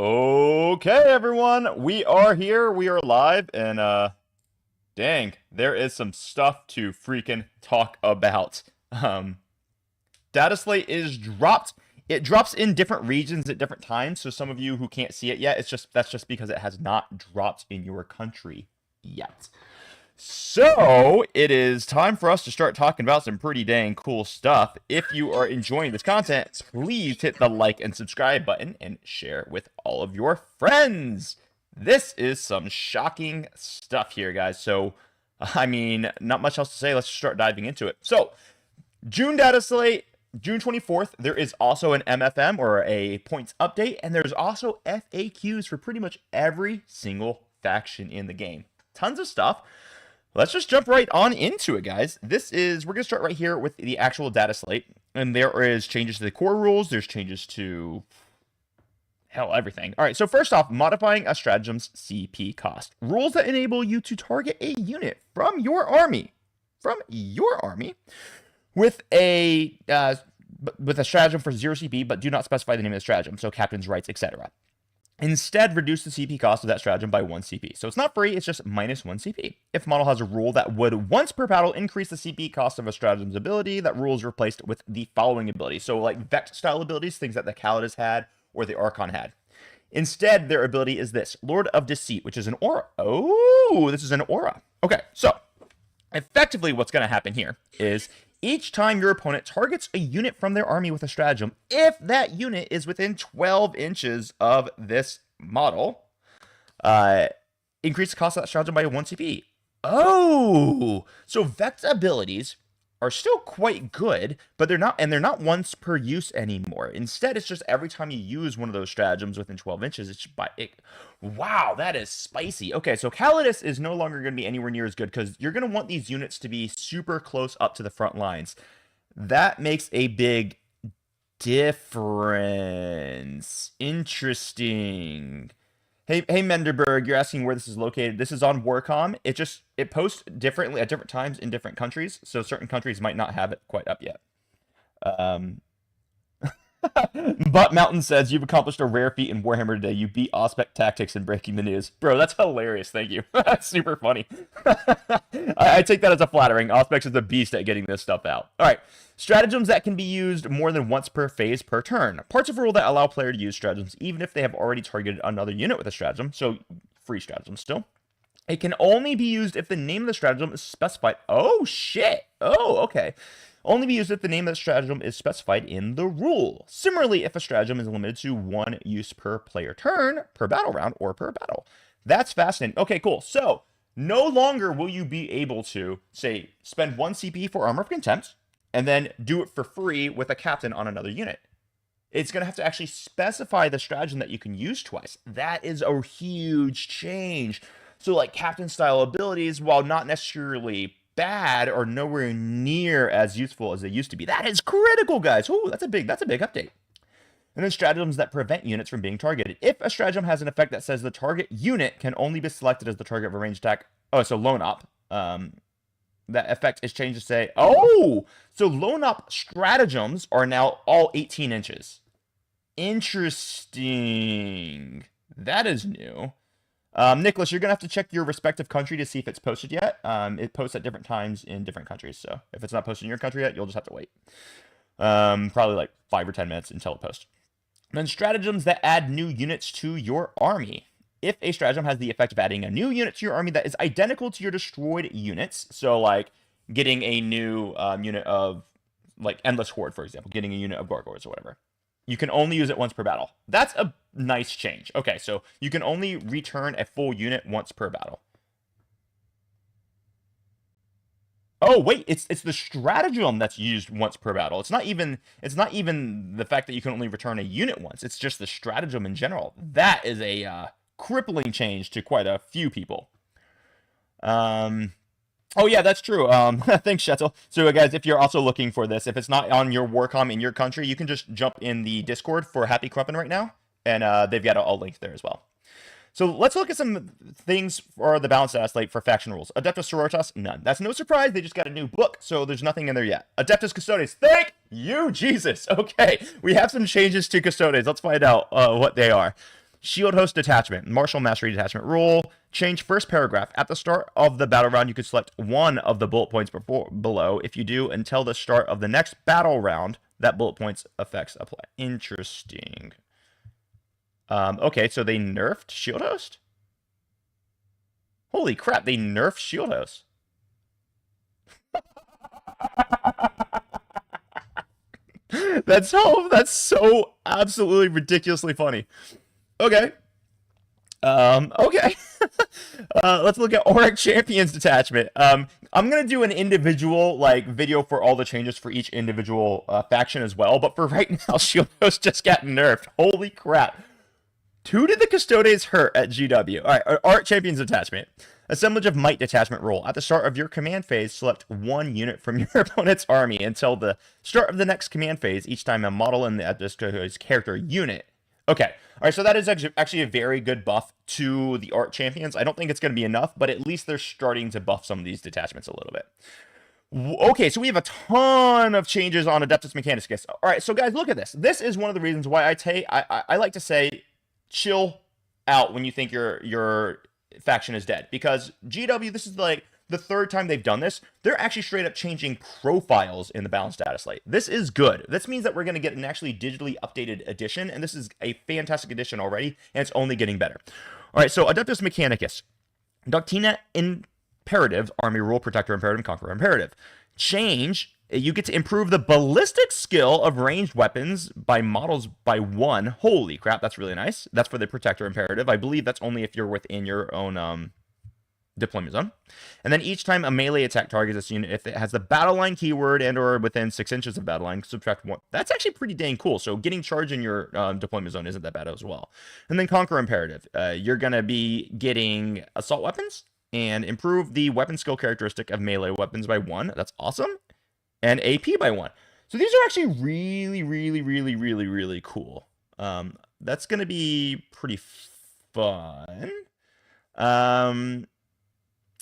Okay, everyone, we are here, we are live, and dang, there is some stuff to freaking talk about. Dataslate is dropped. It drops in different regions at different times, so some of you who can't see it yet, that's just because it has not dropped in your country yet. So, it is time for us to start talking about some pretty dang cool stuff. If you are enjoying this content, please hit the like and subscribe button and share with all of your friends. This is some shocking stuff here, guys. So, I mean, not much else to say. Let's just start diving into it. So, June data slate, June 24th, there is also an MFM or a points update, and there's also FAQs for pretty much every single faction in the game. Tons of stuff. Let's just jump right on into it, guys. We're going to start right here with the actual data slate. And there is changes to the core rules. There's changes to, hell, everything. All right, so first off, modifying a stratagem's CP cost. Rules that enable you to target a unit from your army. With a stratagem for 0 CP, but do not specify the name of the stratagem. So captain's rights, etc. Instead, reduce the CP cost of that stratagem by 1 CP. So it's not free, it's just minus 1 CP. If a model has a rule that would once per battle increase the CP cost of a stratagem's ability, that rule is replaced with the following ability. So like Vect style abilities, things that the Calidus had or the Archon had. Instead, their ability is this, Lord of Deceit, which is an aura. Oh, this is an aura. Okay, so effectively what's going to happen here is each time your opponent targets a unit from their army with a stratagem, if that unit is within 12 inches of this model, increase the cost of that stratagem by 1 CP. Oh, so Vex abilities are still quite good, but they're not once per use anymore. Instead, it's just every time you use one of those stratagems within 12 inches, it's by it. Wow, that is spicy. Okay, so Calidus is no longer going to be anywhere near as good because you're going to want these units to be super close up to the front lines. That makes a big difference. Interesting. Hey Menderberg, you're asking where this is located. This is on Warcom. It posts differently at different times in different countries, so certain countries might not have it quite up yet. But Mountain says, you've accomplished a rare feat in Warhammer today. You beat Aspect Tactics in breaking the news. Bro, that's hilarious. Thank you. That's super funny. I take that as a flattering. Aspect is a beast at getting this stuff out. All right. Stratagems that can be used more than once per phase per turn. Parts of a rule that allow player to use stratagems even if they have already targeted another unit with a stratagem. So, free stratagem still. It can only be used if the name of the stratagem is specified. Oh, shit. Oh, okay. Only be used if the name of the stratagem is specified in the rule. Similarly, if a stratagem is limited to 1 use per player turn, per battle round, or per battle. That's fascinating. Okay, cool. So, no longer will you be able to, say, spend 1 CP for Armor of Contempt, and then do it for free with a captain on another unit. It's going to have to actually specify the stratagem that you can use twice. That is a huge change. So, like, captain-style abilities, while not necessarily bad or nowhere near as useful as they used to be. That is critical, guys. Ooh, that's a big update. And then stratagems that prevent units from being targeted. If a stratagem has an effect that says the target unit can only be selected as the target of a ranged attack. Oh, so lone op. That effect is changed to say, oh, so lone op stratagems are now all 18 inches. Interesting. That is new. Nicholas, you're going to have to check your respective country to see if it's posted yet. It posts at different times in different countries. So if it's not posted in your country yet, you'll just have to wait. Probably like 5 or 10 minutes until it posts. Then stratagems that add new units to your army. If a stratagem has the effect of adding a new unit to your army that is identical to your destroyed units, so like getting a new unit of like Endless Horde, for example, getting a unit of Gargoyles or whatever, you can only use it once per battle. That's a nice change. Okay, so you can only return a full unit once per battle. Oh wait, it's the stratagem that's used once per battle. It's not even the fact that you can only return a unit once. It's just the stratagem in general. That is a crippling change to quite a few people. Oh yeah, that's true. Thanks, Shetzel. So guys, if you're also looking for this, if it's not on your Warcom in your country, you can just jump in the Discord for Happy Crumpin right now, and they've got it all linked there as well. So let's look at some things for the balanced slate for faction rules. Adeptus Sororitas, none. That's no surprise, they just got a new book, so there's nothing in there yet. Adeptus Custodes, thank you, Jesus. Okay, we have some changes to Custodes. Let's find out what they are. Shield Host Detachment, Martial Mastery Detachment rule. Change first paragraph. At the start of the battle round, you can select one of the bullet points below. If you do, until the start of the next battle round, that bullet points effects apply. Interesting. Okay, so they nerfed Shield Host? Holy crap, they nerfed Shield Host. That's so absolutely ridiculously funny. Okay. Okay. Let's look at Auric Champions Detachment. I'm gonna do an individual like video for all the changes for each individual faction as well, but for right now, Shield Host just got nerfed. Holy crap. Who did the Custodes hurt at GW? All right, Auric Champions Detachment. Assemblage of Might Detachment role. At the start of your command phase, select one unit from your opponent's army until the start of the next command phase, each time a model in the character unit. Okay, all right, so that is actually a very good buff to the Auric Champions. I don't think it's going to be enough, but at least they're starting to buff some of these detachments a little bit. Okay, so we have a ton of changes on Adeptus Mechanicus. All right, so guys, look at this. This is one of the reasons why I like to say chill out when you think your faction is dead, because GW, this is like the third time they've done this. They're actually straight up changing profiles in the balanced data slate. This is good. This means that we're going to get an actually digitally updated edition, and this is a fantastic edition already, and it's only getting better. All right, so Adeptus Mechanicus, Doctrina Imperative, Army Rule, Protector Imperative, Conqueror Imperative. Change. You get to improve the ballistic skill of ranged weapons by models by 1. Holy crap, that's really nice. That's for the Protector Imperative. I believe that's only if you're within your own deployment zone. And then each time a melee attack targets this unit, if it has the battle line keyword and or within 6 inches of battle line, subtract 1. That's actually pretty dang cool. So getting charged in your deployment zone isn't that bad as well. And then Conquer Imperative. You're going to be getting assault weapons and improve the weapon skill characteristic of melee weapons by 1. That's awesome. And AP by 1. So these are actually really, really, really, really, really cool. That's going to be pretty fun.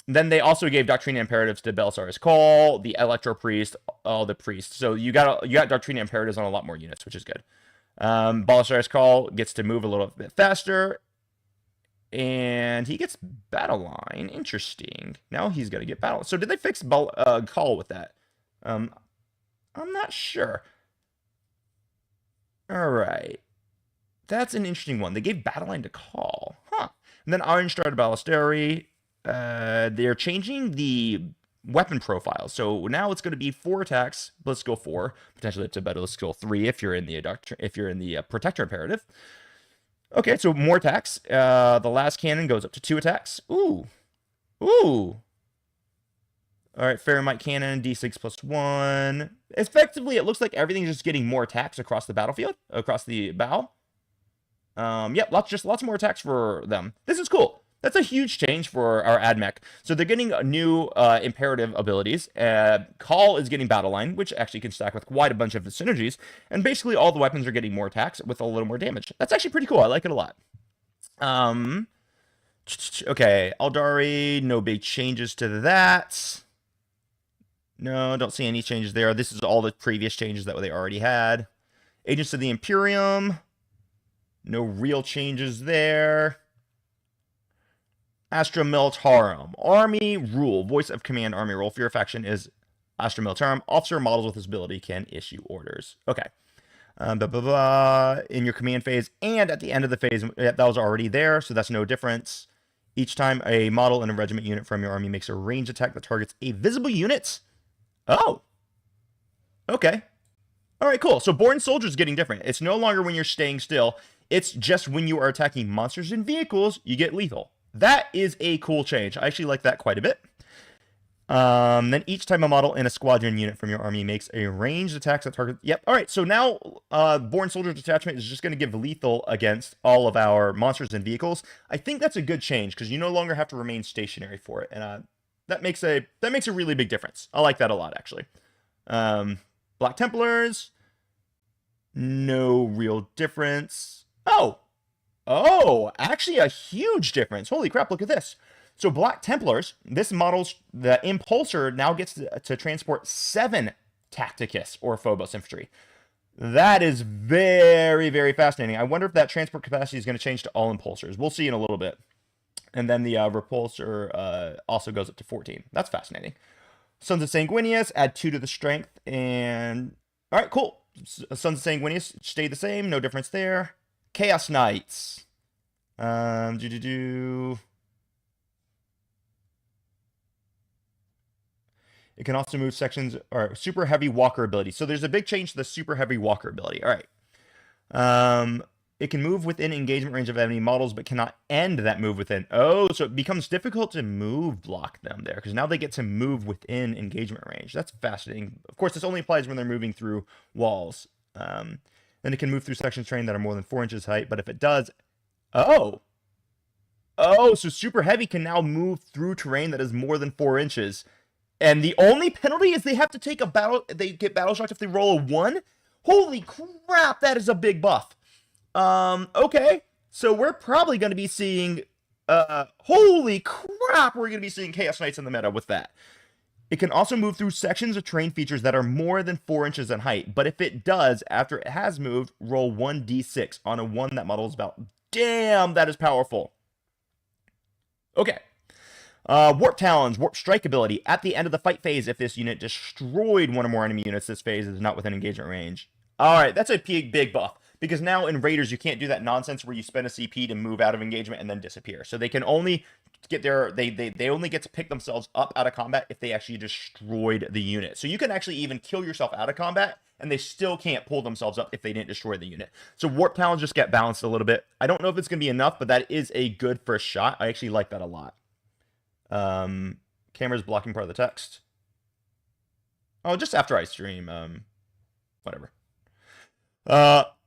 Then they also gave Doctrina Imperatives to Belisarius Call, the Electro Priest, all the priests. So you got Doctrina Imperatives on a lot more units, which is good. Belisarius Call gets to move a little bit faster. And he gets Battle Line. Interesting. Now he's going to get Battle. So did they fix Call with that? I'm not sure. All right. That's an interesting one. They gave Battle Line to Call. Huh. And then Iron Stride Ballisteri. They're changing the weapon profile. So now it's going to be 4 attacks, Blitz skill 4, potentially up to Blitz skill 3 if you're in the Protector Imperative. Okay, so more attacks. The last cannon goes up to 2 attacks. Ooh. All right, Fairmight Cannon, D6 plus 1. Effectively, it looks like everything's just getting more attacks across the battlefield, across the bow. Yep, lots more attacks for them. This is cool. That's a huge change for our AdMech. So they're getting new imperative abilities. Call is getting Battle Line, which actually can stack with quite a bunch of the synergies. And basically all the weapons are getting more attacks with a little more damage. That's actually pretty cool. I like it a lot. Okay, Aldari, no big changes to that. No, don't see any changes there. This is all the previous changes that they already had. Agents of the Imperium. No real changes there. Astra Militarum. Army Rule. Voice of Command Army Rule. For your faction is Astra Militarum. Officer models with this ability can issue orders. Okay. In your command phase and at the end of the phase, that was already there, so that's no difference. Each time a model in a regiment unit from your army makes a ranged attack that targets a visible unit. Oh. Okay. All right, cool. So Born Soldier is getting different. It's no longer when you're staying still. It's just when you are attacking monsters and vehicles, you get lethal. That is a cool change. I actually like that quite a bit. Then each time a model in a squadron unit from your army makes a ranged attack that target. Yep. All right. So now Born Soldier Detachment is just going to give lethal against all of our monsters and vehicles. I think that's a good change because you no longer have to remain stationary for it, and that makes a really big difference. I like that a lot, actually. Black Templars, no real difference. Oh, actually a huge difference. Holy crap, look at this. So Black Templars, this model's, the Impulsor now gets to transport 7 Tacticus or Phobos infantry. That is very, very fascinating. I wonder if that transport capacity is going to change to all impulsors. We'll see in a little bit. And then the repulsor also goes up to 14. That's fascinating. Sons of Sanguinius, add 2 to the strength. And all right, cool. Sons of Sanguinius stay the same. No difference there. Chaos Knights. It can also move sections or super heavy walker ability. So there's a big change to the super heavy walker ability. All right. It can move within engagement range of enemy models, but cannot end that move within. Oh, so it becomes difficult to move block them there, because now they get to move within engagement range. That's fascinating. Of course, this only applies when they're moving through walls. Then it can move through sections of terrain that are more than 4 inches height, but if it does... Oh! Oh, so super heavy can now move through terrain that is more than 4 inches. And the only penalty is they have to take a battle... They get battle shocked if they roll a 1? Holy crap, that is a big buff. Okay, so we're probably going to be seeing, holy crap, we're going to be seeing Chaos Knights in the meta with that. It can also move through sections of terrain features that are more than 4 inches in height, but if it does, after it has moved, roll 1d6 on a 1 that model is about. Damn, that is powerful. Okay. Warp Talons, Warp Strike ability. At the end of the fight phase, if this unit destroyed one or more enemy units, this phase is not within engagement range. Alright, that's a big buff. Because now in Raiders, you can't do that nonsense where you spend a CP to move out of engagement and then disappear. So they can only get their... They only get to pick themselves up out of combat if they actually destroyed the unit. So you can actually even kill yourself out of combat, and they still can't pull themselves up if they didn't destroy the unit. So Warp Talons just get balanced a little bit. I don't know if it's going to be enough, but that is a good first shot. I actually like that a lot. Camera's blocking part of the text. Oh, just after I stream. Whatever.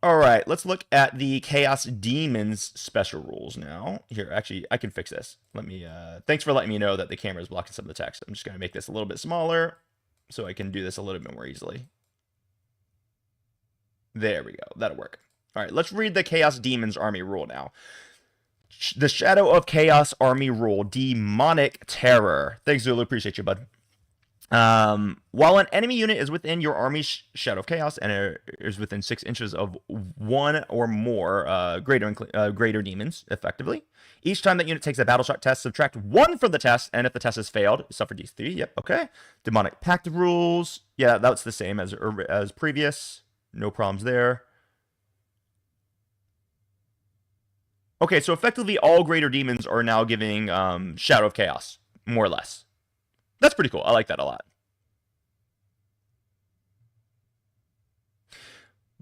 Alright, let's look at the Chaos Demons special rules now. Here, actually, I can fix this. Let me, thanks for letting me know that the camera is blocking some of the text. I'm just going to make this a little bit smaller so I can do this a little bit more easily. There we go. That'll work. Alright, let's read the Chaos Demons army rule now. The Shadow of Chaos army rule, Demonic Terror. Thanks, Zulu. Appreciate you, bud. While an enemy unit is within your army's Shadow of Chaos and is within 6 inches of 1 or more greater demons, effectively, each time that unit takes a battle shock test, subtract 1 from the test, and if the test has failed, suffer D3. Yep, okay. Demonic Pact rules. Yeah, that's the same as previous. No problems there. Okay, so effectively all greater demons are now giving Shadow of Chaos, more or less. That's pretty cool. I like that a lot.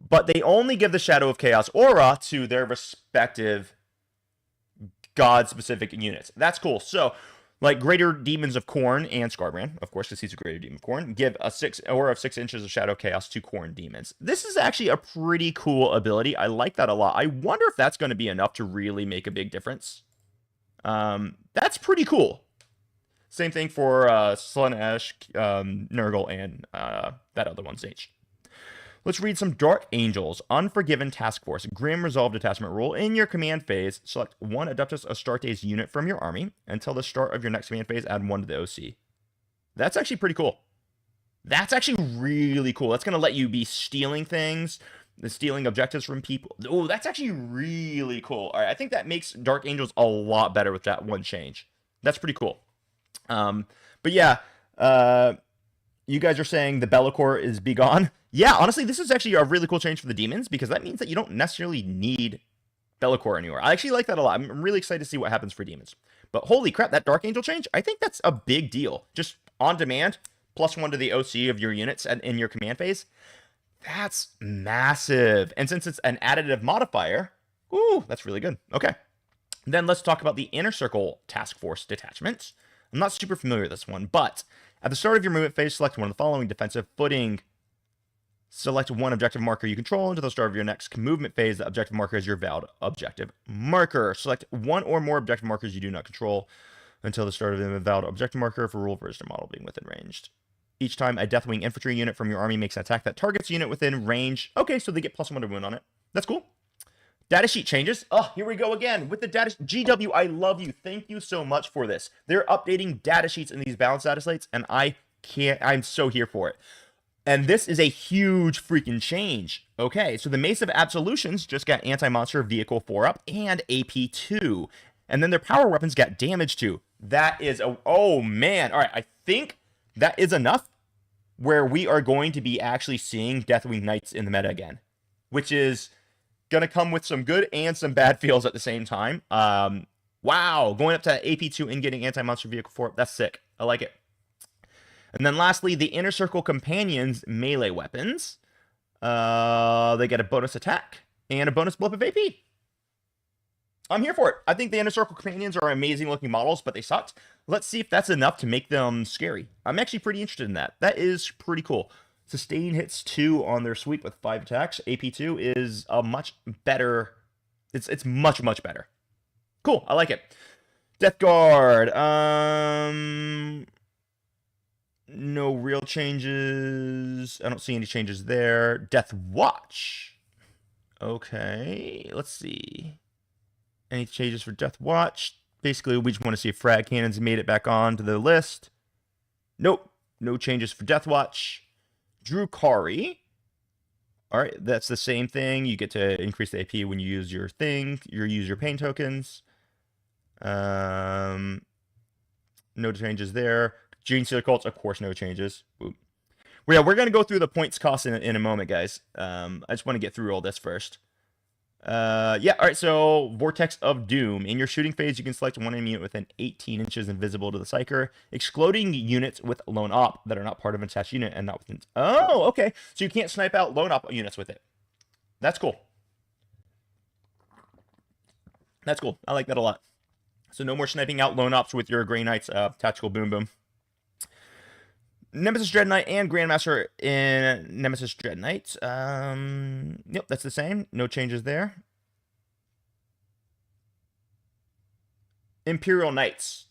But they only give the Shadow of Chaos aura to their respective god-specific units. That's cool. So, like Greater Demons of Khorne and Skarbrand, of course, because he's a Greater Demon of Khorne, give a aura of 6 inches of Shadow of Chaos to Khorne demons. This is actually a pretty cool ability. I like that a lot. I wonder if that's going to be enough to really make a big difference. That's pretty cool. Same thing for Slaanesh, Nurgle, and that other one, Sage. Let's read some Dark Angels. Unforgiven Task Force. Grim Resolve Detachment rule. In your command phase, select 1 Adeptus Astartes unit from your army. Until the start of your next command phase, add 1 to the OC. That's actually pretty cool. That's actually really cool. That's going to let you be stealing things, stealing objectives from people. Oh, that's actually really cool. All right, I think that makes Dark Angels a lot better with that one change. That's pretty cool. But yeah, you guys are saying the Be'lakor is begone. Yeah, honestly, this is actually a really cool change for the demons, because that means that you don't necessarily need Be'lakor anymore. I actually like that a lot. I'm really excited to see what happens for demons. But holy crap, that Dark Angel change, I think that's a big deal. Just on demand, +1 to the OC of your units in your command phase. That's massive. And since it's an additive modifier, ooh, that's really good. Okay. Then let's talk about the Inner Circle Task Force detachment. I'm not super familiar with this one, but at the start of your movement phase, select one of the following: defensive footing. Select 1 objective marker you control. Until the start of your next movement phase, the objective marker is your valid objective marker. Select 1 or more objective markers you do not control until the start of the valid objective marker for rule versus model being within range. Each time a Deathwing infantry unit from your army makes an attack that targets a unit within range. Okay, so they get +1 to win on it. That's cool. Datasheet changes. Oh, here we go again with the data. GW, I love you. Thank you so much for this. They're updating datasheets in these balance data slates, and I'm so here for it. And this is a huge freaking change. Okay, so the Mace of Absolutions just got Anti-Monster Vehicle 4-up and AP 2. And then their power weapons got damage 2. That is a... Oh, man. All right, I think that is enough where we are going to be actually seeing Deathwing Knights in the meta again, which is going to come with some good and some bad feels at the same time. Wow, going up to AP2 and getting Anti-Monster Vehicle 4, that's sick. I like it. And then lastly, the Inner Circle Companions melee weapons. They get a bonus attack and a bonus blip of AP. I'm here for it. I think the Inner Circle Companions are amazing looking models, but they sucked. Let's see if that's enough to make them scary. I'm actually pretty interested in that. That is pretty cool. Sustain hits 2 on their sweep with 5 attacks. AP2 is a much better... It's much, much better. Cool. I like it. Death Guard. No real changes. I don't see any changes there. Death Watch. Okay. Let's see. Any changes for Death Watch? Basically, we just want to see if frag cannons made it back onto the list. Nope. No changes for Death Watch. Drukari. All right, that's the same thing. You get to increase the AP when you use your thing. You use your pain tokens. No changes there. Gene Stealer Cults, of course, no changes. Well, yeah, we're going to go through the points cost in a moment, guys. I just want to get through all this first. Yeah, all right, so Vortex of Doom. In your shooting phase, you can select one enemy unit within 18 inches invisible to the Psyker, excluding units with lone op that are not part of an attached unit and not within... Oh, okay. So you can't snipe out lone op units with it. That's cool. That's cool. I like that a lot. So no more sniping out lone ops with your Grey Knights Tactical Boom Boom. Nemesis Dread Knight and Grandmaster in Nemesis Dread Knight. Yep, that's the same. No changes there. Imperial Knights.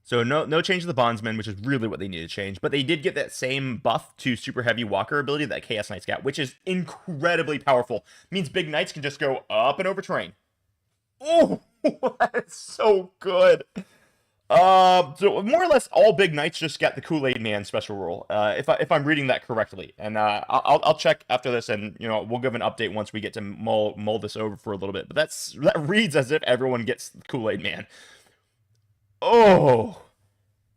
So no change to the Bondsman, which is really what they need to change. But they did get that same buff to Super Heavy Walker ability that Chaos Knights got, which is incredibly powerful. Means big knights can just go up and over terrain. Oh, that's so good. So more or less all big knights just got the Kool-Aid Man special rule. If I'm reading that correctly, and I'll check after this, and we'll give an update once we get to mull this over for a little bit. But that reads as if everyone gets Kool-Aid Man. Oh,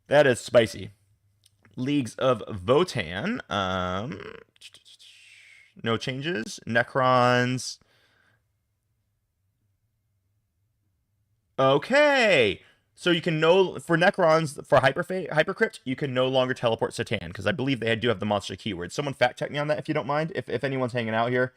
that is spicy. Leagues of Votan. No changes. Necrons. Okay, so you can for Necrons, for Hypercrypt, you can no longer teleport Satan, because I believe they do have the monster keyword. Someone fact check me on that if you don't mind, if anyone's hanging out here.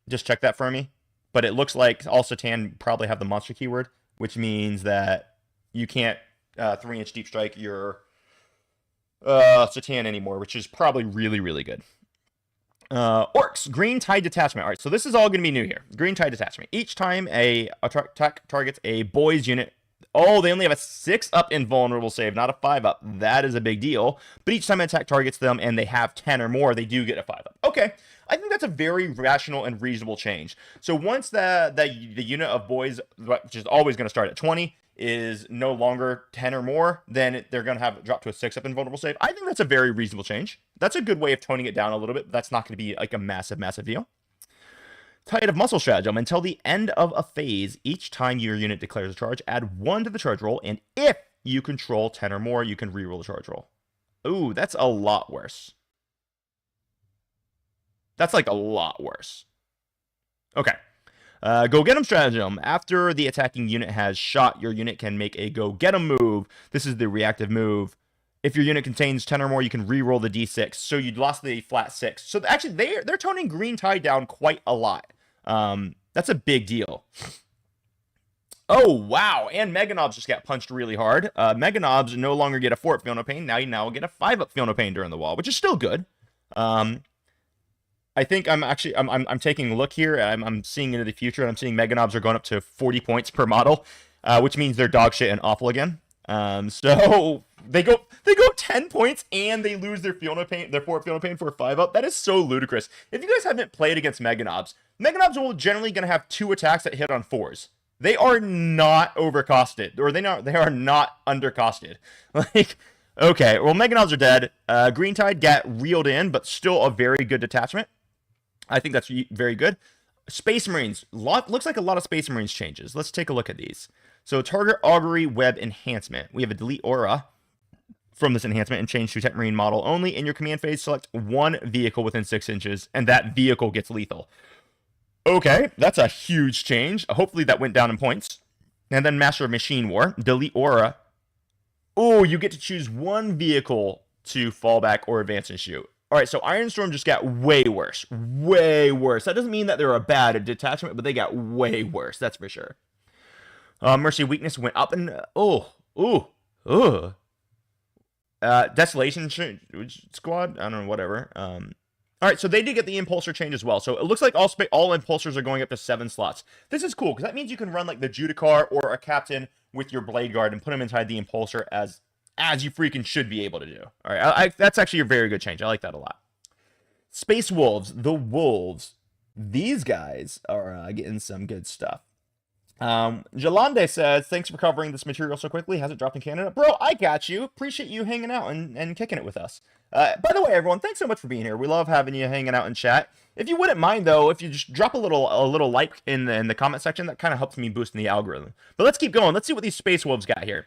Just check that for me. But it looks like all Satan probably have the monster keyword, which means that you can't 3-inch deep strike your Satan anymore, which is probably really, really good. Orcs, Green Tide Detachment. All right, so this is all going to be new here. Green Tide Detachment. Each time a attack targets a boys unit, they only have a 6-up invulnerable save, not a 5-up. That is a big deal. But each time an attack targets them and they have 10 or more, they do get a 5-up. Okay, I think that's a very rational and reasonable change. So once the unit of boys, which is always going to start at 20, is no longer 10 or more, then they're going to have it drop to a 6-up invulnerable save. I think that's a very reasonable change. That's a good way of toning it down a little bit, but that's not going to be like a massive, massive deal. Tide of Muscle Stratagem. Until the end of a phase, each time your unit declares a charge, add 1 to the charge roll, and if you control 10 or more, you can reroll the charge roll. Ooh, that's a lot worse. That's like a lot worse. Okay. Go Get 'em Stratagem. After the attacking unit has shot, your unit can make a Go Get 'em move. This is the reactive move. If your unit contains 10 or more, you can re-roll the d6. So you lost the flat 6. So actually, they're toning Green Tide down quite a lot. That's a big deal. Oh, wow. And Meganobs just got punched really hard. Meganobs no longer get a 4-up Feel No Pain. Now you get a 5-up Feel No Pain during the wall, which is still good. I think I'm taking a look here. I'm seeing into the future, and I'm seeing Meganobs are going up to 40 points per model, which means they're dog shit and awful again. So they go 10 points and they lose their Feel No Pain, their 4 Feel No Pain for a 5-up. That is so ludicrous. If you guys haven't played against Meganobs, Meganobs will generally going to have 2 attacks that hit on 4s. They are not overcosted, or they are not undercosted. Like, okay, well, Meganauts are dead. Green Tide got reeled in, but still a very good detachment. I think that's very good. Space Marines. Looks like a lot of Space Marines changes. Let's take a look at these. So target augury web enhancement. We have a delete aura from this enhancement and change to Tech Marine model only. In your command phase, select one vehicle within 6 inches, and that vehicle gets lethal. Okay, that's a huge change. Hopefully that went down in points. And then Master of Machine War. Delete aura. Oh, you get to choose one vehicle to fall back or advance and shoot. All right, so Ironstorm just got way worse. Way worse. That doesn't mean that they're a bad detachment, but they got way worse. That's for sure. Mercy Weakness went up and... Desolation Squad? I don't know, whatever. All right, so they did get the Impulsor change as well. So it looks like all Impulsors are going up to 7 slots. This is cool, because that means you can run like the Judicar or a Captain with your Blade Guard and put them inside the Impulsor as you freaking should be able to do. All right, that's actually a very good change. I like that a lot. Space Wolves, the Wolves. These guys are getting some good stuff. Jalande says, thanks for covering this material so quickly. Hasn't dropped in Canada. Bro, I got you. Appreciate you hanging out and kicking it with us. By the way, everyone, thanks so much for being here. We love having you hanging out in chat. If you wouldn't mind, though, if you just drop a little like in the comment section, that kind of helps me boost in the algorithm. But let's keep going. Let's see what these Space Wolves got here.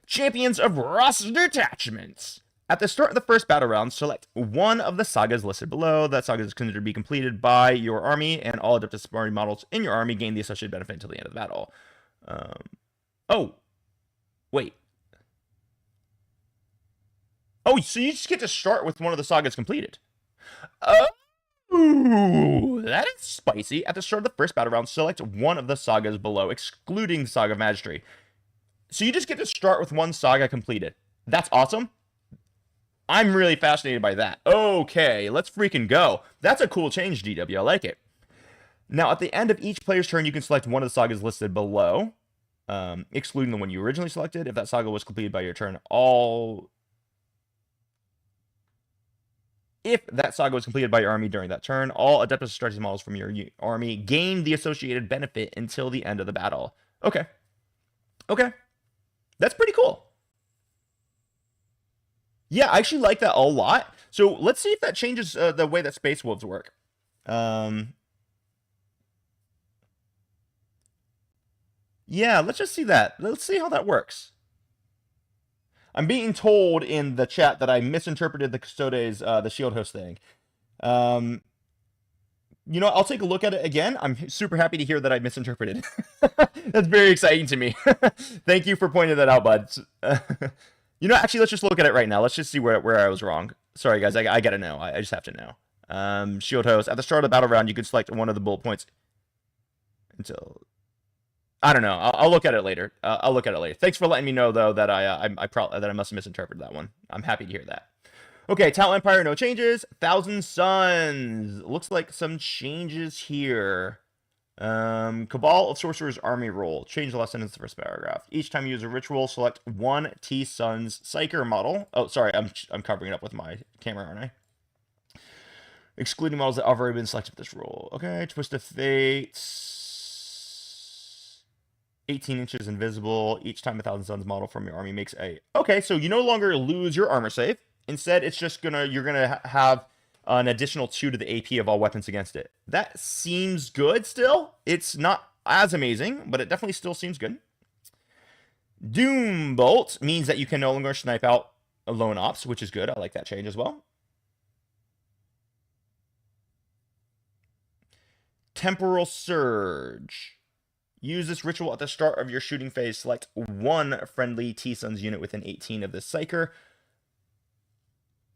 Champions of Roster Detachments. At the start of the first battle round, select one of the sagas listed below. That saga is considered to be completed by your army, and all Adeptus Party models in your army gain the associated benefit until the end of the battle. Oh, wait. Oh, so you just get to start with one of the sagas completed. Oh, that is spicy. At the start of the first battle round, select one of the sagas below, excluding the Saga of Magistry. So you just get to start with one saga completed. That's awesome. I'm really fascinated by that. Okay, let's freaking go. That's a cool change, DW. I like it. Now, at the end of each player's turn, you can select one of the sagas listed below, excluding the one you originally selected. If that saga was completed by your turn, If that saga was completed by your army during that turn, all Adeptus Astartes models from your army gain the associated benefit until the end of the battle. Okay. Okay. That's pretty cool. Yeah, I actually like that a lot. So let's see if that changes the way that Space Wolves work. Yeah, let's just see that. Let's see how that works. I'm being told in the chat that I misinterpreted the Custodes, the shield host thing. You know, I'll take a look at it again. I'm super happy to hear that I misinterpreted. That's very exciting to me. Thank you for pointing that out, bud. You know, actually, let's just look at it right now. Let's just see where I was wrong. Sorry, guys. I gotta know. I just have to know. Shield host. At the start of the battle round, you can select one of the bullet points until... I don't know. I'll look at it later. I'll look at it later. Thanks for letting me know, though, that I must have misinterpreted that one. I'm happy to hear that. Okay, Talent Empire, no changes. Thousand Suns. Looks like some changes here. Cabal of Sorcerer's Army Roll. Change the last sentence to the first paragraph. Each time you use a ritual, select one T-Suns Psyker model. Oh, sorry, I'm covering it up with my camera, aren't I? Excluding models that have already been selected for this rule. Okay, Twist of Fate. 18 inches invisible. Each time a Thousand Suns model from your army makes a... Okay, so you no longer lose your armor save. Instead, it's just you're gonna have an additional 2 to the AP of all weapons against it. That seems good still. It's not as amazing, but it definitely still seems good. Doom Bolt means that you can no longer snipe out lone ops, which is good. I like that change as well. Temporal Surge. Use this ritual at the start of your shooting phase. Select one friendly T-Suns unit within 18 of this Psyker.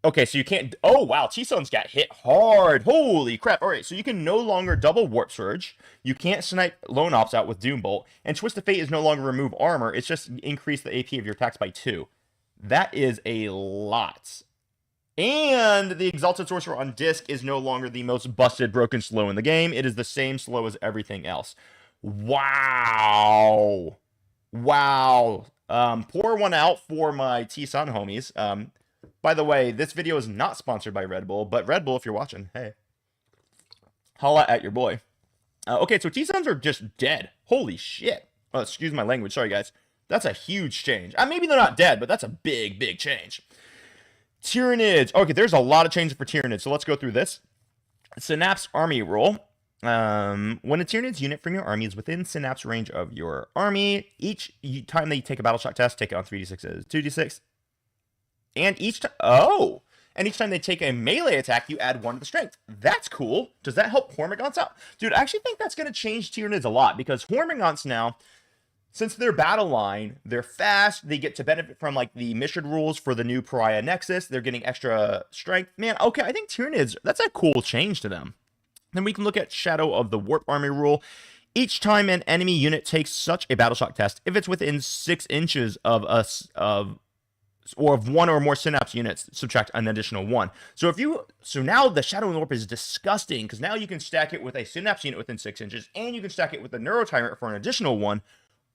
Okay, so you can't... Oh, wow. T-Suns got hit hard. Holy crap. All right, so you can no longer double Warp Surge. You can't snipe Lone Ops out with Doom Bolt. And Twist of Fate is no longer remove armor. It's just increase the AP of your attacks by 2. That is a lot. And the Exalted Sorcerer on disc is no longer the most busted, broken slow in the game. It is the same slow as everything else. Wow. Wow. Pour one out for my T-Sun homies. By the way, this video is not sponsored by Red Bull, but Red Bull, if you're watching, hey, holla at your boy. Okay, so T-Suns are just dead. Holy shit. Oh, excuse my language. Sorry, guys. That's a huge change. Maybe they're not dead, but that's a big, big change. Tyranids. Okay, there's a lot of changes for Tyranids, so let's go through this. Synapse Army Rule. When a Tyranid's unit from your army is within Synapse range of your army, each time they take a battle shock test, take it on 3d6 as 2d6. And each time they take a melee attack, you add 1 to the strength. That's cool. Does that help Hormagaunts out? Dude, I actually think that's going to change Tyranids a lot, because Hormagaunts now, since their battle line, they're fast, they get to benefit from like the mission rules for the new Pariah Nexus, they're getting extra strength. Man, okay, I think Tyranids, that's a cool change to them. Then we can look at Shadow of the Warp Army rule. Each time an enemy unit takes such a battle shock test, if it's within 6 inches of one or more Synapse units, subtract an additional 1. So now the Shadow of the Warp is disgusting, because now you can stack it with a Synapse unit within 6 inches, and you can stack it with a Neuro Tyrant for an additional 1.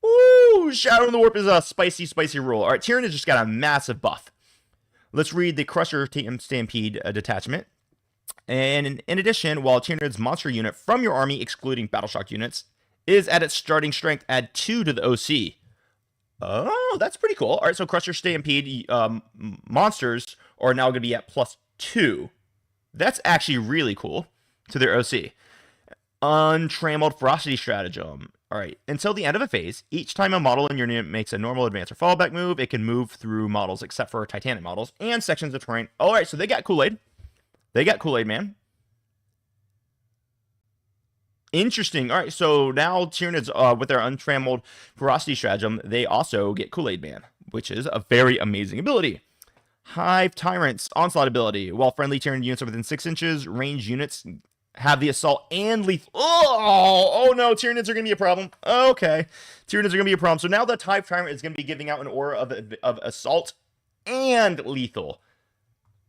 Ooh, Shadow of the Warp is a spicy, spicy rule. All right, Tyranid just got a massive buff. Let's read the Crusher Stampede detachment. And in addition, while Tyranid's monster unit from your army, excluding Battleshock units, is at its starting strength, add 2 to the OC. Oh, that's pretty cool. All right, so Crusher Stampede monsters are now going to be at +2. That's actually really cool to their OC. Untrammeled Ferocity Stratagem. All right, until the end of a phase, each time a model in your unit makes a normal advance or fallback move, it can move through models except for Titanic models and sections of terrain. All right, so they got Kool-Aid. They got Kool-Aid, man. Interesting. All right, so now Tyranids, with their Untrammeled Ferocity Stratagem, they also get Kool-Aid Man, which is a very amazing ability. Hive Tyrant's Onslaught ability. While friendly Tyranid units are within 6 inches, ranged units have the assault and lethal. Oh no, Tyranids are going to be a problem. Okay, Tyranids are going to be a problem. So now the Hive Tyrant is going to be giving out an aura of assault and lethal.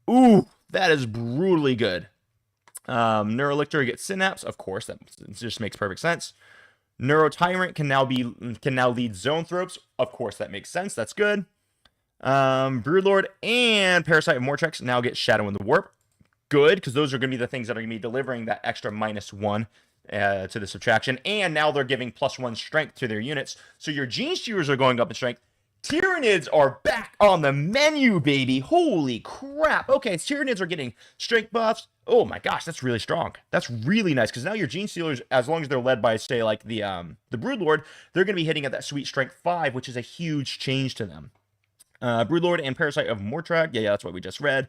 Ooh, that is brutally good. Neurolictor gets Synapse, of course, that just makes perfect sense. Neuro Tyrant can now lead Zoanthropes, of course, that makes sense. That's good. Broodlord and Parasite of Mortrex now get Shadow in the Warp. Good, because those are going to be the things that are going to be delivering that extra -1 to the subtraction. And now they're giving +1 strength to their units. So your Gene Stealers are going up in strength. Tyranids are back on the menu, baby. Holy crap. Okay, Tyranids are getting strength buffs. Oh my gosh, that's really strong. That's really nice, because now your Gene Stealers, as long as they're led by, say, like the Broodlord, they're going to be hitting at that sweet strength 5, which is a huge change to them. Broodlord and Parasite of Mortrak. Yeah, that's what we just read.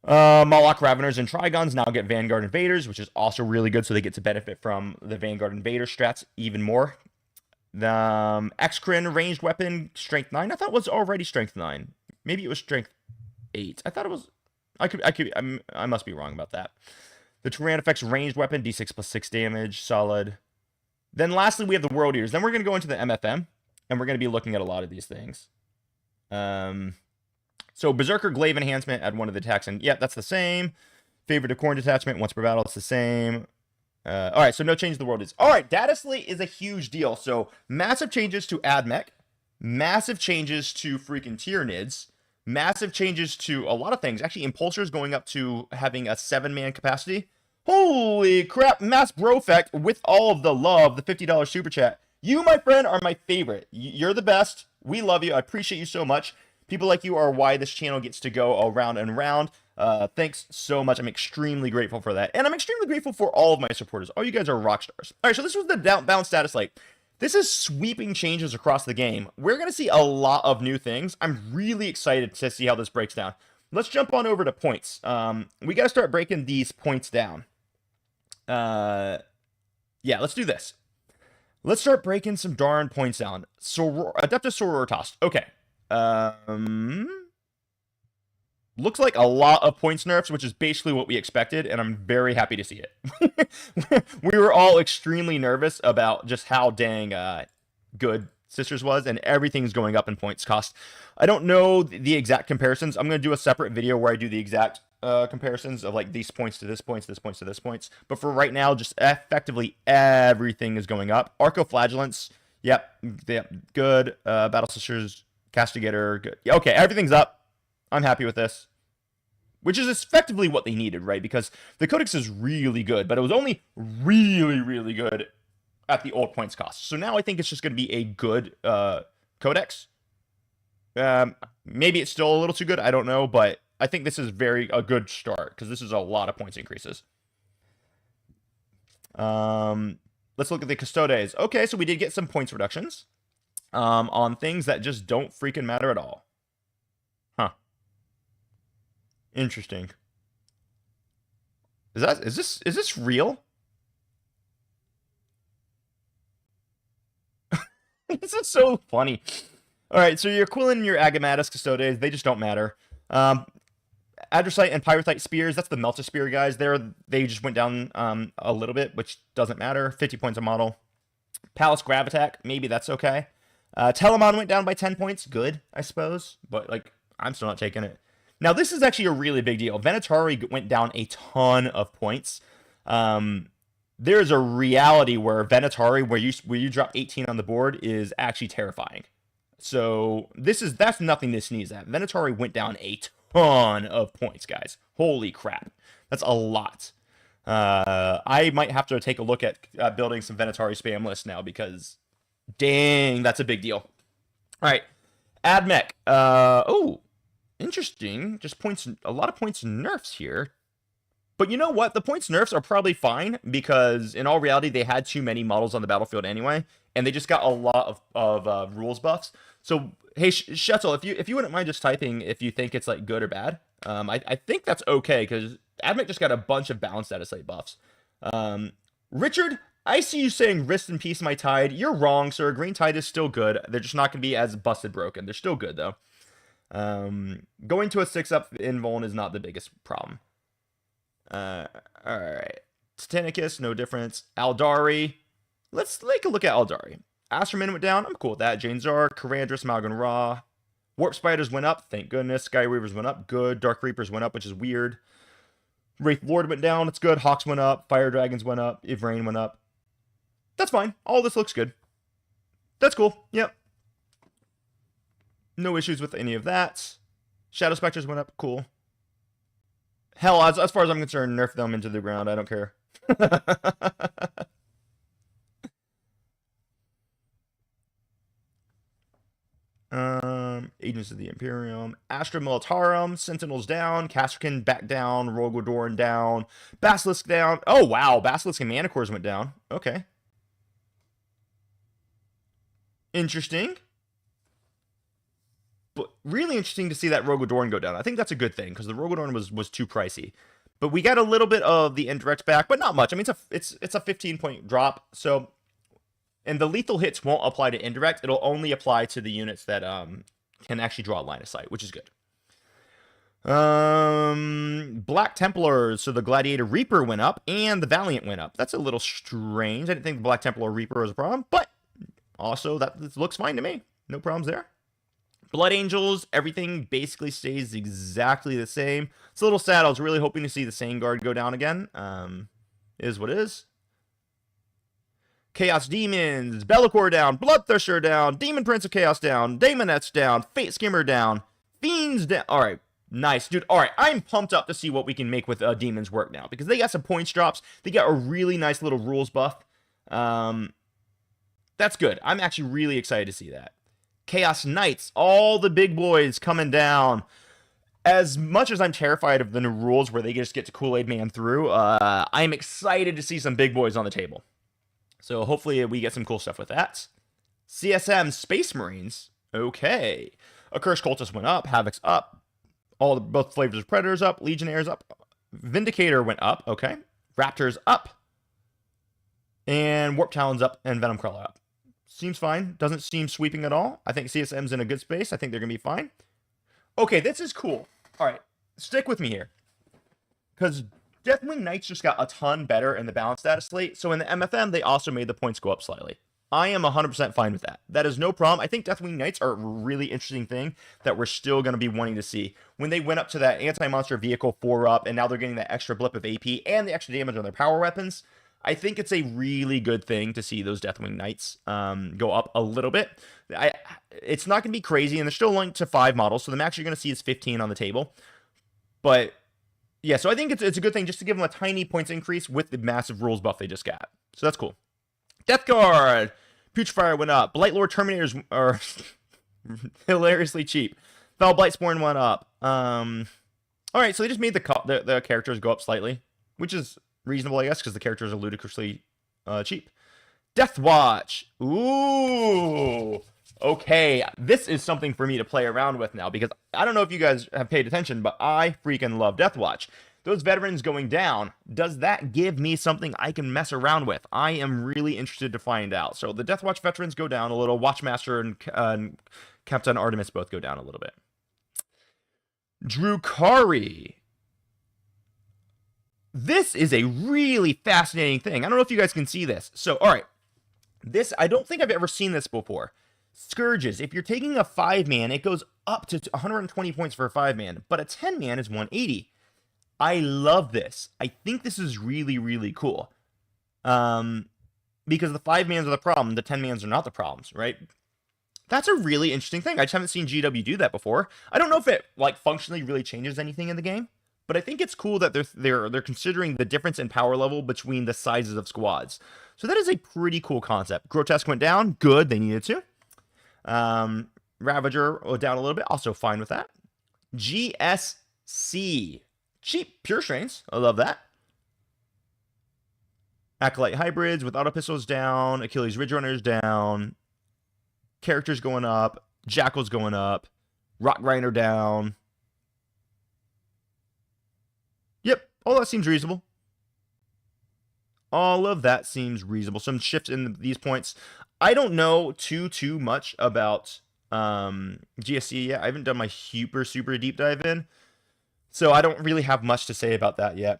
Moloch Raveners and Trigons now get Vanguard Invaders, which is also really good, so they get to benefit from the Vanguard Invader strats even more. The Excrin ranged weapon, strength 9. I thought it was already strength 9. Maybe it was strength 8. I thought it was. I must be wrong about that. The Tyrannifex ranged weapon, d6 + 6 damage, solid. Then lastly, we have the World Eaters. Then we're going to go into the MFM, and we're going to be looking at a lot of these things. So Berserker Glaive Enhancement, add 1 to the attacks, and yeah, that's the same. Favorite of Corn Detachment, once per battle, it's the same. All right, so no change to the World is. All right, Data Slate is a huge deal. So massive changes to AdMech, massive changes to freaking Tyranids, massive changes to a lot of things. Actually, Impulsors going up to having a 7-man capacity. Holy crap, Mass Bro Effect with all of the love, the $50 super chat. You, my friend, are my favorite. You're the best. We love you. I appreciate you so much. People like you are why this channel gets to go around and around. Thanks so much. I'm extremely grateful for that. And I'm extremely grateful for all of my supporters. All you guys are rock stars. All right, so this was the bounce status light. This is sweeping changes across the game. We're going to see a lot of new things. I'm really excited to see how this breaks down. Let's jump on over to points. We got to start breaking these points down. Yeah, let's do this. Let's start breaking some darn points down. So, Adeptus Sororitas. Okay. Looks like a lot of points nerfs, which is basically what we expected, and I'm very happy to see it. We were all extremely nervous about just how dang good Sisters was, and everything's going up in points cost. I don't know the exact comparisons. I'm going to do a separate video where I do the exact comparisons of like these points to this points, this points to this points. But for right now, just effectively everything is going up. Arcoflagellants, yep, good. Battle Sisters, Castigator, good. Yeah, okay, everything's up. I'm happy with this. Which is effectively what they needed, right? Because the Codex is really good, but it was only really, really good. at the old points cost. So now I think it's just going to be a good codex. Maybe it's still a little too good. I don't know, but I think this is a good start because this is a lot of points increases. Let's look at the Custodes. Okay, so we did get some points reductions on things that just don't freaking matter at all. Huh. Interesting. Is this real? This is so funny. All right, so your Quillen and your Agamatus Custodes, they just don't matter. Androsite and Pyrothite Spears, that's the Melta Spear guys. They just went down a little bit, which doesn't matter. 50 points a model. Palace Gravitack, maybe that's okay. Telemon went down by 10 points. Good, I suppose. But, like, I'm still not taking it. Now, this is actually a really big deal. Venatari went down a ton of points. There's a reality where Venatari, where you drop 18 on the board, is actually terrifying. So that's nothing to sneeze at. Venatari went down a ton of points, guys. Holy crap. That's a lot. I might have to take a look at building some Venatari spam lists now because, dang, that's a big deal. All right. Admech. Oh, interesting. Just a lot of points nerfs here. But you know what? The points nerfs are probably fine because in all reality, they had too many models on the battlefield anyway, and they just got a lot of rules buffs. So, hey, Shuttle, if you wouldn't mind just typing if you think it's like good or bad. I think that's okay because Admech just got a bunch of balanced dataslate buffs. Richard, I see you saying rest in peace, my Tide. You're wrong, sir. Green Tide is still good. They're just not going to be as busted broken. They're still good, though. Going to a 6-up invuln is not the biggest problem. Alright. Titanicus, no difference. Aldari. Let's take a look at Aldari. Astromin went down. I'm cool with that. Janezar, Karandras, Malgan Ra. Warp Spiders went up. Thank goodness. Sky Reavers went up. Good. Dark Reapers went up, which is weird. Wraith Lord went down. It's good. Hawks went up. Fire Dragons went up. Ivrain went up. That's fine. All this looks good. That's cool. Yep. No issues with any of that. Shadow Spectres went up. Cool. Hell, as far as I'm concerned, nerf them into the ground. I don't care. Agents of the Imperium. Astra Militarum. Sentinels down. Castrican back down. Rogodorn down. Basilisk down. Oh, wow. Basilisk and Manticores went down. Okay. Interesting. But really interesting to see that Rogodorn go down. I think that's a good thing because the Rogodorn was too pricey. But we got a little bit of the indirect back, but not much. I mean, it's a 15-point drop. So, and the lethal hits won't apply to indirect. It'll only apply to the units that can actually draw a line of sight, which is good. Black Templars. So the Gladiator Reaper went up and the Valiant went up. That's a little strange. I didn't think the Black Templar Reaper was a problem, but also that looks fine to me. No problems there. Blood Angels, everything basically stays exactly the same. It's a little sad. I was really hoping to see the Sane Guard go down again. Is what is. Chaos Demons, Be'lakor down, Bloodthirster down, Demon Prince of Chaos down, Daemonettes down, Fate Skimmer down, Fiends down. All right, nice, dude. All right, I'm pumped up to see what we can make with Demons work now because they got some points drops. They got a really nice little rules buff. That's good. I'm actually really excited to see that. Chaos Knights, all the big boys coming down. As much as I'm terrified of the new rules where they just get to Kool-Aid Man through, I'm excited to see some big boys on the table. So hopefully we get some cool stuff with that. CSM Space Marines, okay. Accursed Cultist went up, Havoc's up, both Flavors of Predators up, Legionnaires up, Vindicator went up, okay. Raptors up, and Warp Talons up, and Venom Crawler up. Seems fine. Doesn't seem sweeping at all. I think CSM's in a good space. I think they're going to be fine. Okay, this is cool. All right, stick with me here. Because Deathwing Knights just got a ton better in the balanced data slate. So in the MFM, they also made the points go up slightly. I am 100% fine with that. That is no problem. I think Deathwing Knights are a really interesting thing that we're still going to be wanting to see. When they went up to that anti-monster vehicle 4-up, and now they're getting that extra blip of AP and the extra damage on their power weapons, I think it's a really good thing to see those Deathwing Knights go up a little bit. It's not going to be crazy, and they're still linked to 5 models, so the max you're going to see is 15 on the table. But, yeah, so I think it's a good thing just to give them a tiny points increase with the massive rules buff they just got. So that's cool. Death Guard. Putrefire went up. Blightlord Terminators are hilariously cheap. Foul Blightspawn went up. Alright, so they just made the characters go up slightly, which is reasonable, I guess, because the characters are ludicrously cheap. Death Watch. Ooh. Okay, this is something for me to play around with now, because I don't know if you guys have paid attention, but I freaking love Death Watch. Those veterans going down, does that give me something I can mess around with? I am really interested to find out. So the Death Watch veterans go down a little. Watchmaster and Captain Artemis both go down a little bit. Drukari. This is a really fascinating thing. I don't know if you guys can see this. So, all right. This, I don't think I've ever seen this before. Scourges. If you're taking a 5-man, it goes up to 120 points for a 5-man, but a 10-man is 180. I love this. I think this is really, really cool. Because the 5-mans are the problem, the 10-mans are not the problems, right? That's a really interesting thing. I just haven't seen GW do that before. I don't know if it like functionally really changes anything in the game, but I think it's cool that they're considering the difference in power level between the sizes of squads. So that is a pretty cool concept. Grotesque went down. Good, they needed to. Ravager down a little bit. Also fine with that. GSC. Cheap pure strains. I love that. Acolyte hybrids with auto pistols down. Achilles Ridge Runners down. Characters going up. Jackals going up. Rock Grinder down. Yep, all that seems reasonable. All of that seems reasonable. Some shifts in these points. I don't know too much about GSC yet. I haven't done my super deep dive in. So I don't really have much to say about that yet.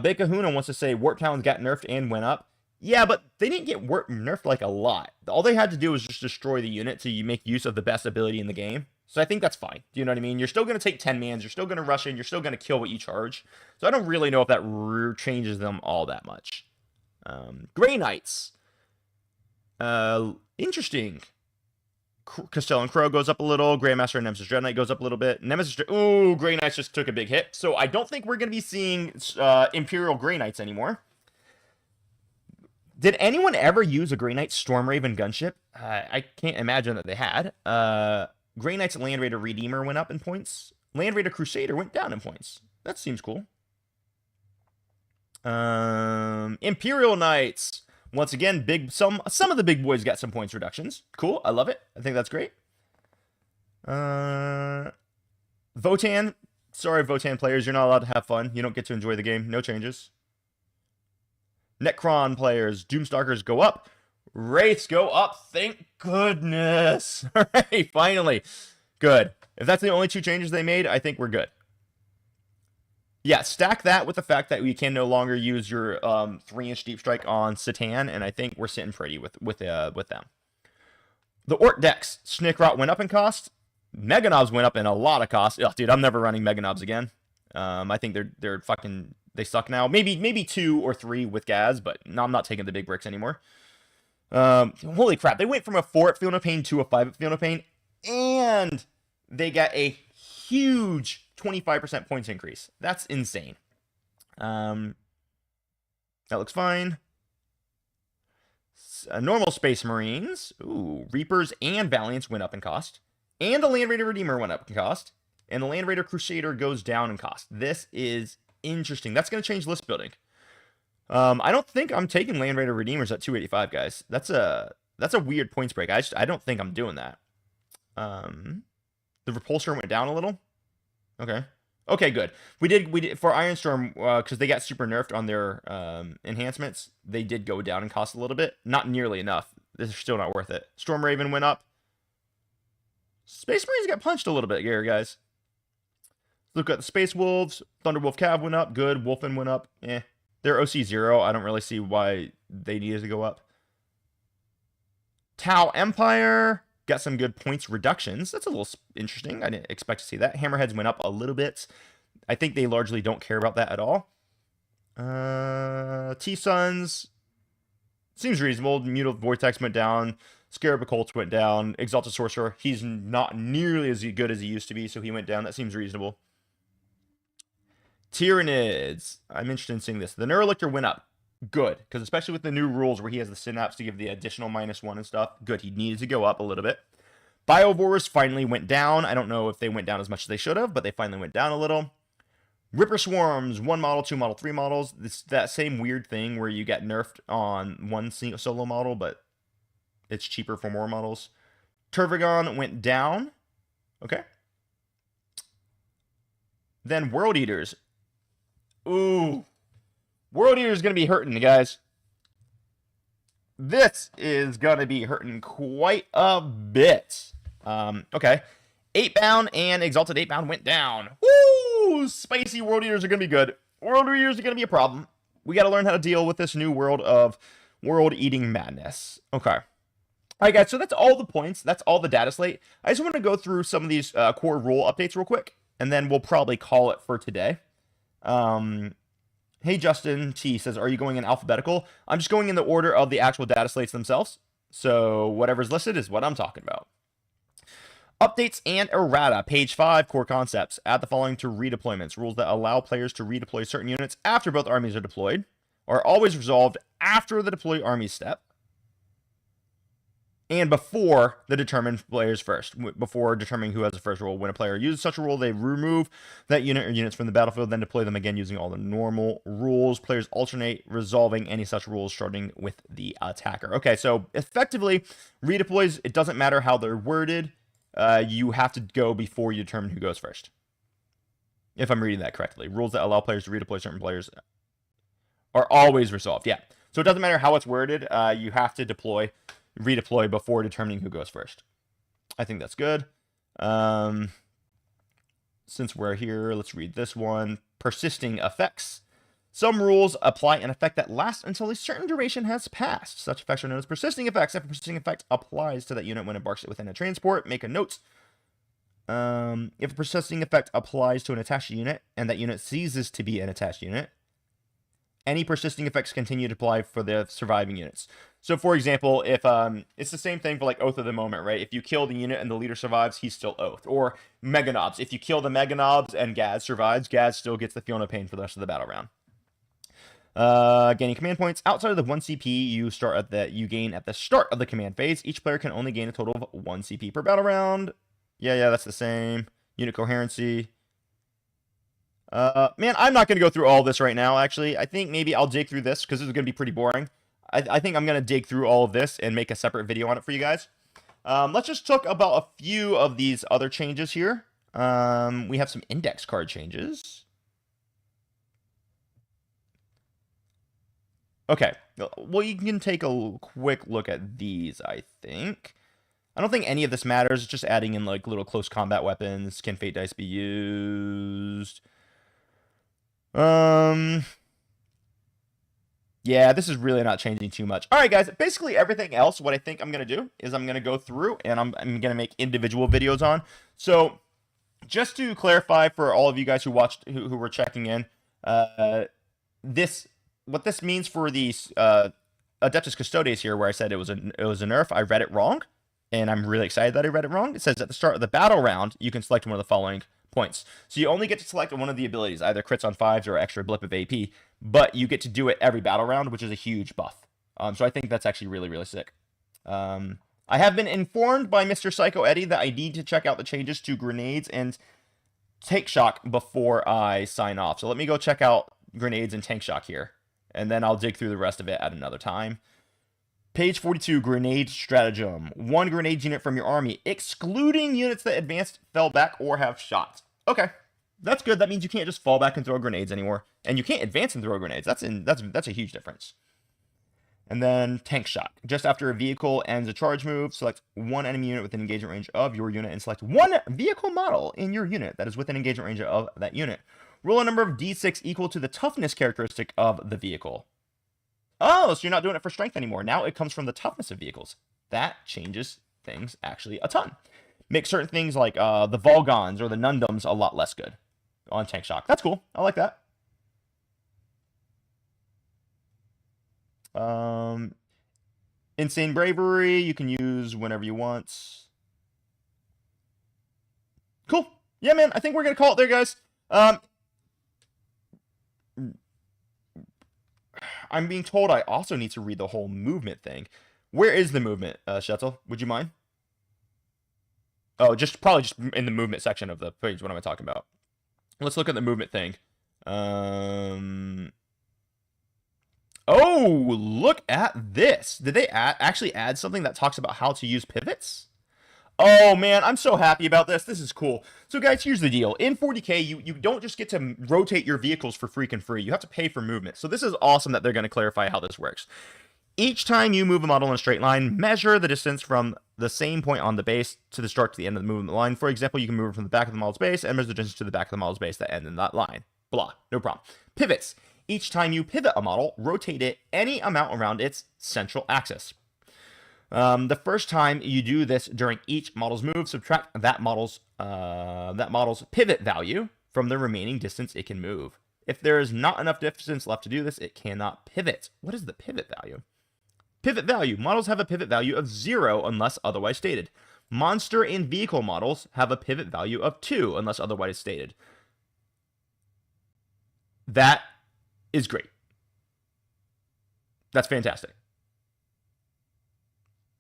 Big Kahuna wants to say Warp Talons got nerfed and went up. Yeah, but they didn't get nerfed like a lot. All they had to do was just destroy the unit so you make use of the best ability in the game. So I think that's fine. Do you know what I mean? You're still going to take 10-mans. You're still going to rush in. You're still going to kill what you charge. So I don't really know if that changes them all that much. Grey Knights. Interesting. Castellan Crow goes up a little. Greymaster and Nemesis Dread Knight goes up a little bit. Ooh, Grey Knights just took a big hit. So I don't think we're going to be seeing Imperial Grey Knights anymore. Did anyone ever use a Grey Knight Storm Raven gunship? I can't imagine that they had. Grey Knight's Land Raider Redeemer went up in points. Land Raider Crusader went down in points. That seems cool. Imperial Knights. Once again, some of the big boys got some points reductions. Cool. I love it. I think that's great. Votan. Sorry, Votan players. You're not allowed to have fun. You don't get to enjoy the game. No changes. Necron players. Doomstalkers go up. Wraiths go up. Thank goodness. All right, finally. Good. If that's the only two changes they made, I think we're good. Yeah, stack that with the fact that we can no longer use your 3-inch deep strike on Satan, and I think we're sitting pretty with them. The Orc decks. Snickrot went up in cost. Meganobs went up in a lot of cost. Ugh, dude, I'm never running Meganobs again. I think they're fucking, they suck now. Maybe 2 or 3 with Gaz, but no, I'm not taking the big bricks anymore. Holy crap, they went from a 4 at Feel No Pain to a 5 at Feel No Pain, and they got a huge 25% points increase. That's insane. That looks fine. Normal Space Marines. Ooh, Reapers and Valiants went up in cost. And the Land Raider Redeemer went up in cost. And the Land Raider Crusader goes down in cost. This is interesting. That's going to change list building. I don't think I'm taking Land Raider Redeemers at 285, guys. That's a weird points break. I don't think I'm doing that. The Repulsor went down a little. Okay, good. We did for Ironstorm, because they got super nerfed on their enhancements. They did go down in cost a little bit. Not nearly enough. This is still not worth it. Storm Raven went up. Space Marines got punched a little bit here, guys. Look at the Space Wolves. Thunderwolf Cav went up. Good. Wolfen went up. They're OC0. I don't really see why they needed to go up. Tau Empire got some good points reductions. That's a little interesting. I didn't expect to see that. Hammerheads went up a little bit. I think they largely don't care about that at all. T-Suns seems reasonable. Mutal Vortex went down. Scarab Occults went down. Exalted Sorcerer, he's not nearly as good as he used to be, so he went down. That seems reasonable. Tyranids. I'm interested in seeing this. The Neurolictor went up. Good, because especially with the new rules where he has the synapse to give the additional -1 and stuff, good. He needed to go up a little bit. Biovores finally went down. I don't know if they went down as much as they should have, but they finally went down a little. Ripper Swarms, 1 model, 2 model, 3 models. This that same weird thing where you get nerfed on one solo model, but it's cheaper for more models. Turvagon went down. Okay. Then World Eaters. Ooh. World Eater is going to be hurting, guys. This is going to be hurting quite a bit. Okay. 8-bound and Exalted 8-bound went down. Woo! Spicy World Eaters are going to be good. World Eaters are going to be a problem. We got to learn how to deal with this new world of World Eating Madness. Okay. All right, guys, so that's all the points. That's all the data slate. I just want to go through some of these core rule updates real quick, and then we'll probably call it for today. Hey, Justin T says, are you going in alphabetical? I'm just going in the order of the actual data slates themselves. So whatever's listed is what I'm talking about. Updates and errata. Page 5, core concepts. Add the following to redeployments. Rules that allow players to redeploy certain units after both armies are deployed are always resolved after the deploy army step and before the determined players first. Before determining who has the first rule. When a player uses such a rule, they remove that unit or units from the battlefield, then deploy them again using all the normal rules. Players alternate resolving any such rules starting with the attacker. Okay, so effectively, redeploys, it doesn't matter how they're worded. You have to go before you determine who goes first. If I'm reading that correctly. Rules that allow players to redeploy certain players are always resolved. Yeah. So it doesn't matter how it's worded. You have to redeploy before determining who goes first. I think that's good. Since we're here, let's read this one. Persisting effects. Some rules apply an effect that lasts until a certain duration has passed. Such effects are known as persisting effects. If a persisting effect applies to that unit when it embarks within a transport, make a note. If a persisting effect applies to an attached unit and that unit ceases to be an attached unit, any persisting effects continue to apply for the surviving units. So, for example, if it's the same thing for like Oath of the Moment, right? If you kill the unit and the leader survives, he's still Oath. Or Meganobs. If you kill the Meganobs and Gaz survives, Gaz still gets the Fiona Pain for the rest of the battle round. Gaining command points. Outside of the 1 CP you gain at the start of the command phase, each player can only gain a total of 1 CP per battle round. Yeah, that's the same. Unit coherency. Man, I'm not going to go through all this right now, actually. I think maybe I'll dig through this because this is going to be pretty boring. I think I'm going to dig through all of this and make a separate video on it for you guys. Let's just talk about a few of these other changes here. We have some index card changes. Okay, well, you can take a quick look at these, I think. I don't think any of this matters. It's just adding in, like, little close combat weapons. Can Fate Dice be used? Yeah, this is really not changing too much. All right, guys, basically everything else, what I think I'm going to do is I'm going to go through and I'm going to make individual videos on. So just to clarify for all of you guys who watched, who were checking in, what this means for these Adeptus Custodes here, where I said it was a nerf, I read it wrong, and I'm really excited that I read it wrong. It says at the start of the battle round, you can select one of the following points. So you only get to select one of the abilities, either crits on 5s or extra blip of AP, but you get to do it every battle round, which is a huge buff. So I think that's actually really, really sick. I have been informed by Mr. Psycho Eddie that I need to check out the changes to grenades and tank shock before I sign off. So let me go check out grenades and tank shock here, and then I'll dig through the rest of it at another time. Page 42, Grenade Stratagem. 1 grenade unit from your army, excluding units that advanced, fell back, or have shots. Okay, that's good. That means you can't just fall back and throw grenades anymore. And you can't advance and throw grenades. That's a huge difference. And then Tank Shock. Just after a vehicle ends a charge move, select 1 enemy unit within engagement range of your unit and select 1 vehicle model in your unit that is within engagement range of that unit. Roll a number of d6 equal to the toughness characteristic of the vehicle. Oh, so you're not doing it for strength anymore. Now it comes from the toughness of vehicles. That changes things actually a ton. Makes certain things like the Volgons or the Nundums a lot less good on Tank Shock. That's cool. I like that. Insane Bravery, you can use whenever you want. Cool. Yeah, man, I think we're going to call it there, guys. I'm being told I also need to read the whole movement thing. Where is the movement, Shetzel? Would you mind? Oh, probably just in the movement section of the page. What am I talking about? Let's look at the movement thing. Oh, look at this. Did they actually add something that talks about how to use pivots? Oh man, I'm so happy about this. This is cool. So guys, here's the deal. In 40K, you don't just get to rotate your vehicles for freaking free. You have to pay for movement. So this is awesome that they're going to clarify how this works. Each time you move a model in a straight line, measure the distance from the same point on the base to the start to the end of the movement line. For example, you can move it from the back of the model's base and measure the distance to the back of the model's base that end in that line. Blah, no problem. Pivots. Each time you pivot a model, rotate it any amount around its central axis. The first time you do this during each model's move, subtract that model's pivot value from the remaining distance it can move. If there is not enough distance left to do this, it cannot pivot. What is the pivot value? Pivot value. Models have a pivot value of 0 unless otherwise stated. Monster and vehicle models have a pivot value of 2 unless otherwise stated. That is great. That's fantastic.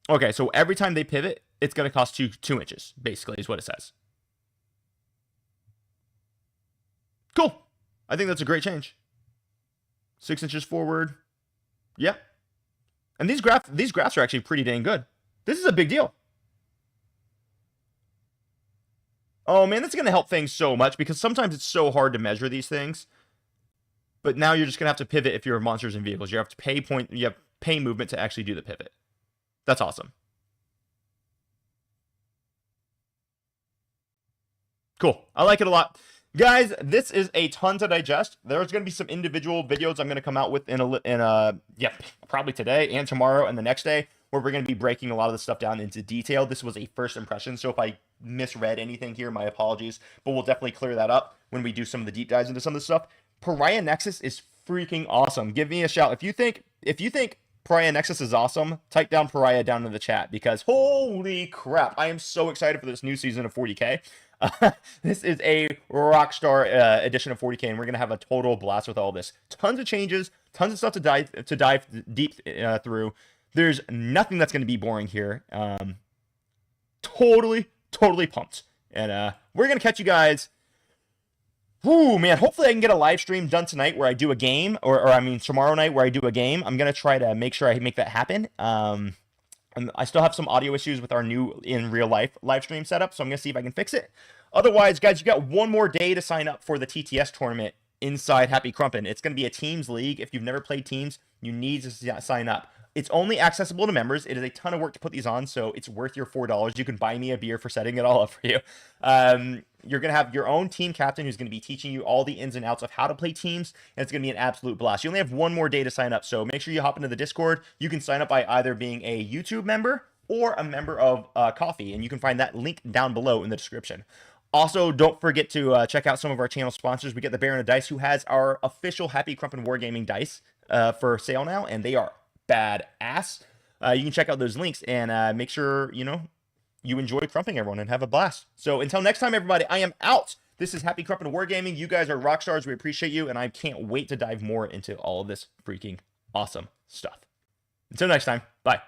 Okay, so every time they pivot, it's going to cost you 2 inches, basically, is what it says. Cool. I think that's a great change. 6 inches forward. Yeah. And these graphs are actually pretty dang good. This is a big deal. Oh man, that's going to help things so much because sometimes it's so hard to measure these things. But now you're just going to have to pivot if you're monsters and vehicles. You have to pay movement to actually do the pivot. That's awesome. Cool. I like it a lot. Guys, this is a ton to digest. There's going to be some individual videos I'm going to come out with probably today and tomorrow and the next day where we're going to be breaking a lot of the stuff down into detail. This was a first impression, so if I misread anything here, my apologies, but we'll definitely clear that up when we do some of the deep dives into some of this stuff. Pariah Nexus is freaking awesome. Give me a shout. If you think Pariah Nexus is awesome, type down Pariah down in the chat because holy crap, I am so excited for this new season of 40K. This is a rockstar edition of 40K, and we're gonna have a total blast with all this. Tons of changes, tons of stuff to dive deep through. There's nothing that's gonna be boring here. Totally pumped, and we're gonna catch you guys. Ooh, man, hopefully I can get a live stream done tonight where I do a game, or I mean tomorrow night where I do a game. I'm gonna try to make sure I make that happen. And I still have some audio issues with our new in real life live stream setup, so I'm going to see if I can fix it. Otherwise, guys, you got one more day to sign up for the TTS tournament inside Happy Crumpin'. It's going to be a teams league. If you've never played teams, you need to sign up. It's only accessible to members. It is a ton of work to put these on, so it's worth your $4. You can buy me a beer for setting it all up for you. You're going to have your own team captain who's going to be teaching you all the ins and outs of how to play teams, and it's going to be an absolute blast. You only have one more day to sign up, so make sure you hop into the Discord. You can sign up by either being a YouTube member or a member of Coffee, and you can find that link down below in the description. Also, don't forget to check out some of our channel sponsors. We get the Baron of Dice, who has our official Happy Crumpin' Wargaming dice for sale now, and they are badass. You can check out those links and make sure, you enjoy crumping everyone and have a blast. So until next time, everybody, I am out. This is Happy Crumpin' Wargaming. You guys are rock stars. We appreciate you, and I can't wait to dive more into all of this freaking awesome stuff. Until next time, bye.